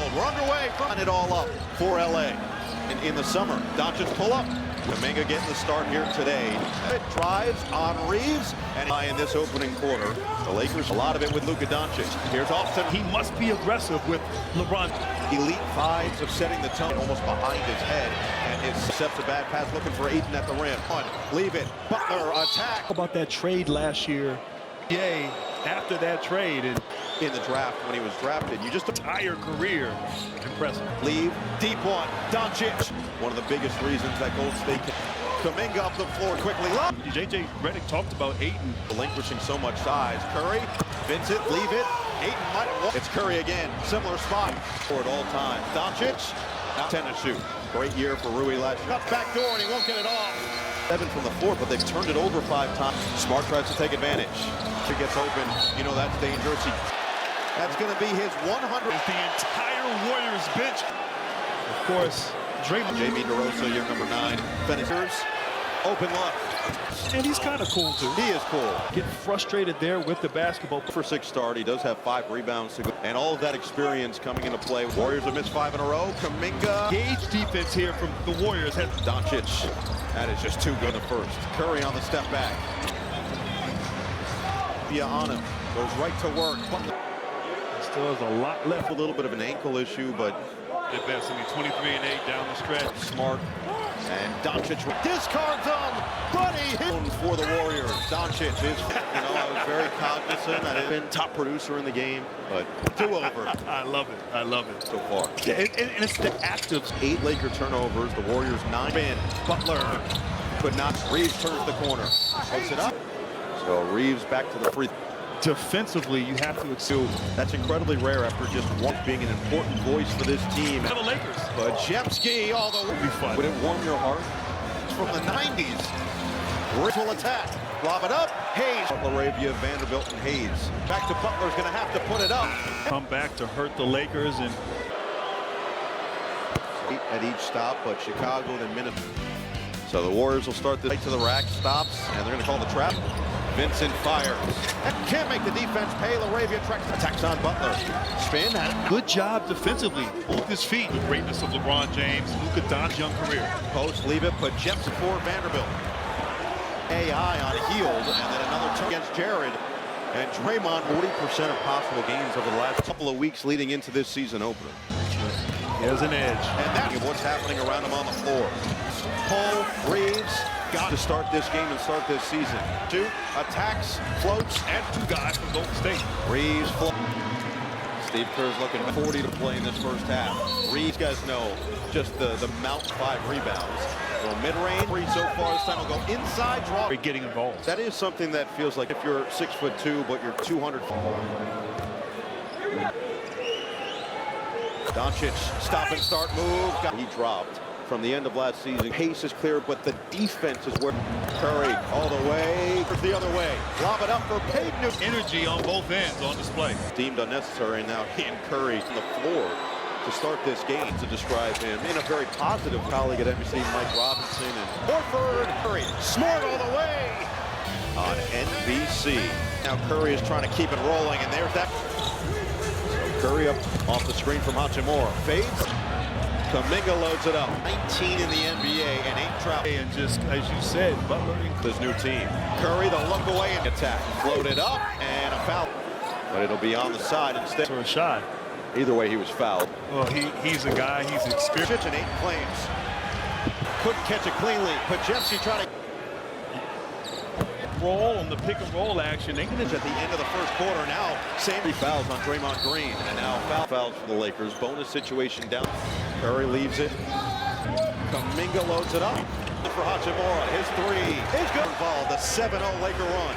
field. We're underway. Run it all up for LA. And in the summer, Doncic pull up. Kuminga getting the start here today. It drives on Reeves, and in this opening quarter, the Lakers, a lot of it with Luka Doncic. Here's Austin. He must be aggressive with LeBron. Elite fives of setting the tone almost behind his head, and it accepts a bad pass looking for Ayton at the rim. Leave it. Butler attack. How about that trade last year? Yay, after that trade. And in the draft when he was drafted, you just entire career. Impressive. Leave. Deep one. Doncic. One of the biggest reasons that Gold State can. Kuminga up the floor quickly. J.J. Redick talked about Ayton relinquishing so much size. Curry. Vincent. Leave it. Ayton might have. It's Curry again. Similar spot. For at all times. Doncic. Now 10 to shoot. Great year for Rui last year. Up back door and he won't get it off. 7 from the floor, but they've turned it over 5 times. Smart tries to take advantage. He gets open. You know that's dangerous. That's going to be his 100th. The entire Warriors bench. Of course, Draymond. J.B. DeRosa, year number 9. Finishers. Open look. And he's kind of cool, too. He is cool. Getting frustrated there with the basketball. For 6 start, he does have 5 rebounds to go. And all of that experience coming into play. Warriors have missed 5 in a row. Kuminga. Gauge defense here from the Warriors. Doncic. That is just too good at first. Curry on the step back. Via on him. Goes right to work. Still has a lot left. A little bit of an ankle issue, but advancing 23 and 8 down the stretch. Smart. And Doncic discards him. Buddy hit for the Warriors. Doncic is, I was very cognizant. I had been top producer in the game, but do-over. I love it. I love it. So far. And it's the actives. 8 Laker turnovers. The Warriors 9. Butler could not. Reeves turns the corner. Puts it up. So Reeves back to the free. Defensively, you have to assume. That's incredibly rare after just one being an important voice for this team. For the Lakers. But Jepski, although would be fun. Would it warm your heart? It's from the 90s. Reeves will attack. Lob it up. Hayes. Laravia, Vanderbilt, and Hayes. Back to Butler's going to have to put it up. Come back to hurt the Lakers. And at each stop, but Chicago, then Minnesota. So the Warriors will start this right to the rack, stops, and they're going to call the trap. Vincent fires. Can't make the defense pay. Laravia attacks on Butler. Spin. Good job defensively. With his feet. The greatness of LeBron James. Luka Doncic's young career. Post, leave it, but Jeps for Vanderbilt. AI on healed, and then another turn against Jared. And Draymond, 40% of possible games over the last couple of weeks leading into this season opener. There's an edge. And that's what's happening around him on the floor. Paul Reeves got to start this game and start this season. 2 attacks, floats, and 2 guys from Golden State. Reeves floats. Steve Kerr's looking 40 to play in this first half. Reeves, guys know, just the Mount 5 rebounds. Well, mid-range, 3 so far this time will go inside draw. Getting involved. That is something that feels like if you're 6'2", but you're 200. Doncic, stop and start move. He dropped from the end of last season. Pace is clear, but the defense is where Curry all the way. The other way. Lob it up for Payton. Energy on both ends on display. Deemed unnecessary, and now he and Curry on the floor to start this game to describe him in a very positive. Colleague at NBC, Mike Robinson, and Horford. Curry, Smart all the way on NBC. Now Curry is trying to keep it rolling, and there's that. Curry up off the screen from Hachimura. Fades. Kuminga loads it up. 19 in the NBA and 8 trout. And just, as you said, Butler. This new team. Curry, the look away and attack. Floated up and a foul. But it'll be on the side instead. For a shot. Either way, he was fouled. Well, he's a guy, he's experienced. And 8 claims. Couldn't catch it cleanly. Pajewski trying to roll on the pick and roll action. They can at the end of the first quarter now. Same fouls on Draymond Green, and now fouls for the Lakers. Bonus situation down. Curry leaves it. Kuminga loads it up for Hachimura. His 3 is good. Involved. The 7-0 Laker run.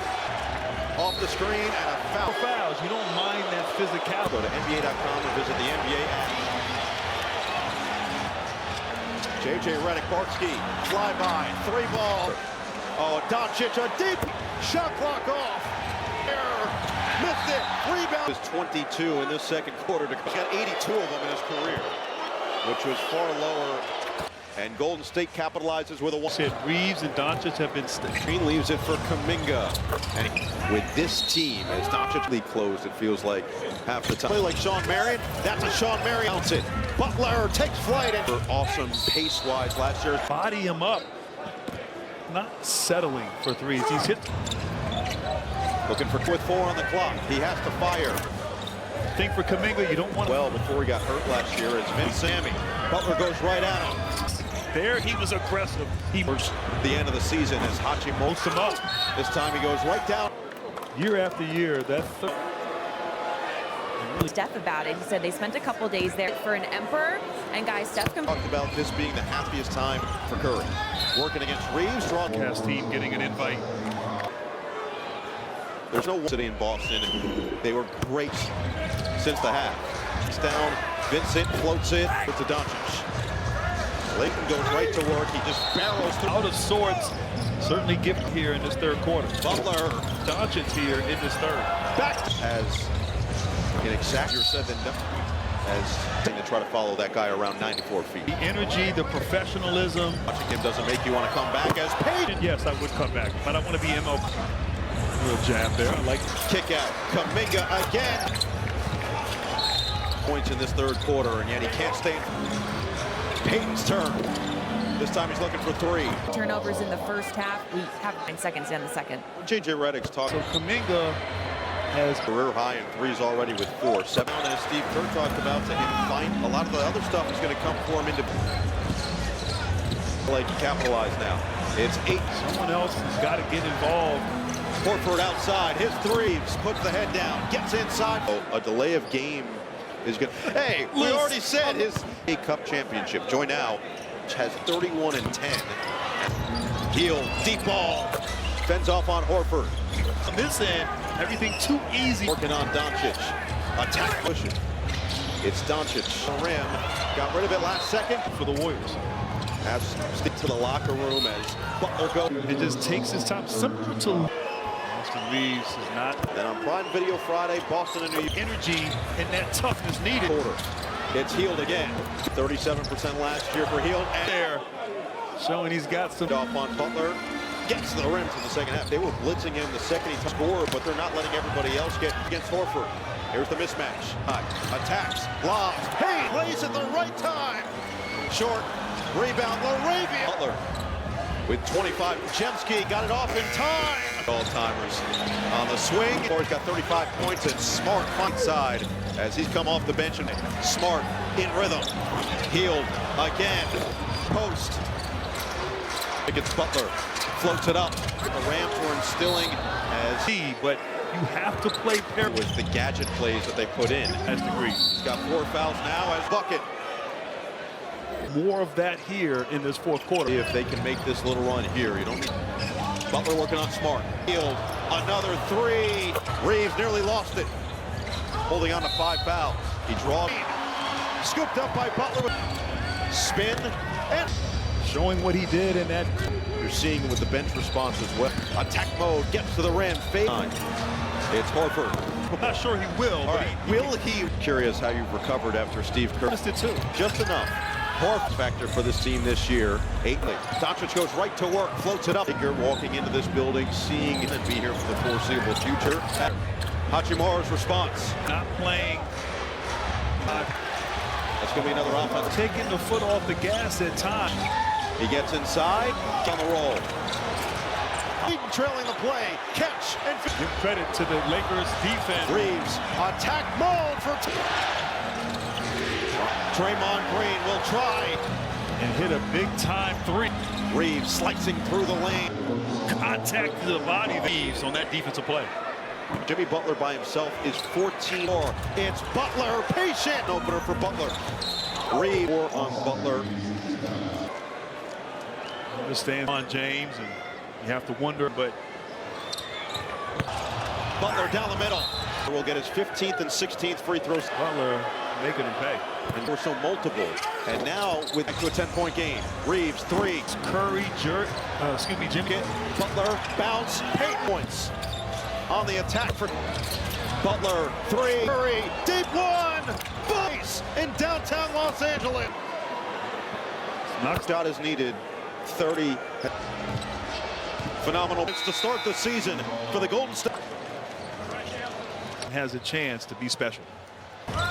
Off the screen and a foul. Fouls. You don't mind that physicality. Go to NBA.com and visit the NBA app. J.J. Redick, Bartski, fly by, 3 ball. Oh, Doncic, a deep shot clock off. Error. Missed it. Rebound. Is 22 in this second quarter. He's got 82 of them in his career, which was far lower. And Golden State capitalizes with a one. Said Reeves and Doncic have been. Green leaves it for Kuminga. And with this team, as Doncic closed, it feels like half the time. Play like Sean Marion. That's a Sean Marion. Bounce it. Butler takes flight. And awesome pace-wise last year. Body him up. Not settling for threes. He's hit. Looking for with 4 on the clock. He has to fire. I think for Kuminga, you don't want to. Well, before he got hurt last year, it's Vince Sammy. Butler goes right at him. There he was aggressive. He was the end of the season as Hachi molts him up. This time he goes right down. Year after year, that's Steph about it. He said they spent a couple days there for an emperor, and guys, Steph can talked about this being the happiest time for Curry. Working against Reeves, strong cast team getting an invite. There's no city in Boston, and they were great since the half. It's down, Vincent floats it to Doncic. Layton goes right to work. He just barrels through. Out of sorts. Certainly gift here in this third quarter. Butler. Doncic here in this third. Back as in exactly said than done. As to try to follow that guy around 94 feet. The energy, the professionalism. Watching him doesn't make you want to come back as Payton. Yes, I would come back, but I want to be ML. Little jab there. I like kick out. Kuminga again. Points in this third quarter, and yet he can't stay. Payton's turn. This time he's looking for 3. turnovers in the first half. We have 9 seconds in the second. JJ Redick's talking. so Kuminga has Career high in threes already with 4. 7, as Steve Kerr talked about, to him find a lot of the other stuff is going to come for him into like capitalize now. It's 8. Someone else has got to get involved. Horford outside, his threes, puts the head down, gets inside. Oh, a delay of game is good. Hey, we already said his A Cup championship. Join now, which has 31 and 10. Heel, deep ball, fends off on Horford. On this end, everything too easy. Working on Doncic. Attack pushing. It's Doncic. The rim. Got rid of it last second. For the Warriors. Has stick to the locker room as Butler goes. It just takes his time. Similar to Austin Reeves is not. Then on Prime Video Friday, Boston and New York. Energy and that toughness needed. Quarter. It's Hield again. 37% last year for Hield. And There. Showing he's got some. off on Butler. Gets to the rim for the second half. They were blitzing him the second he scored, but they're not letting everybody else get against Horford. Here's the mismatch. Attacks, lobs. Hey, plays at the right time. Short, rebound, Laravia. Butler with 25. Jemski got it off in time. All-timers on the swing. He's got 35 points and Smart front side as he's come off the bench. And Smart in rhythm. Hield again. Post. Against Butler. Floats it up. The Rams were instilling as But you have to play pair. was the gadget plays that they put in. As degree. He's got 4 fouls now as bucket. More of that here in this fourth quarter. If they can make this little run here, you don't need. Butler working on Smart. Hield, another 3. Reeves nearly lost it. Holding on to 5 fouls. He draws. Scooped up by Butler. Spin and Showing what he did in that. you're seeing with the bench response as well. Attack mode, gets to the rim, fade. It's Horford. I'm not sure he will. All right, will he? Curious how you've recovered after Steve Kerr. Missed it too. Just enough. Horford factor for this team this year. 8. Doncic goes right to work, floats it up. You're walking into this building, seeing and be here for the foreseeable future. Hachimura's response. Not playing. That's going to be another offense. Taking the foot off the gas at times. He gets inside, on the roll. Eden trailing the play, catch, and Give credit to the Lakers defense. Reeves, attack mode for Draymond Green will try. And hit a big time 3. Reeves slicing through the lane. Contact to the body of Reeves on that defensive play. Jimmy Butler by himself is 14 more. It's Butler, patient opener for Butler. Reeves on Butler. Understand on James, and you have to wonder, but Butler down the middle. Will get his 15th and 16th free throws. Butler making him pay. And we're so multiple. And now with to a 10-point game. Reeves 3. Curry, Jimmy. Butler bounce, 8 points. On the attack for Butler 3. Curry deep 1. Boys in downtown Los Angeles. Shot is needed. 30. Phenomenal. It's to start the season for the Golden State. Has a chance to be special.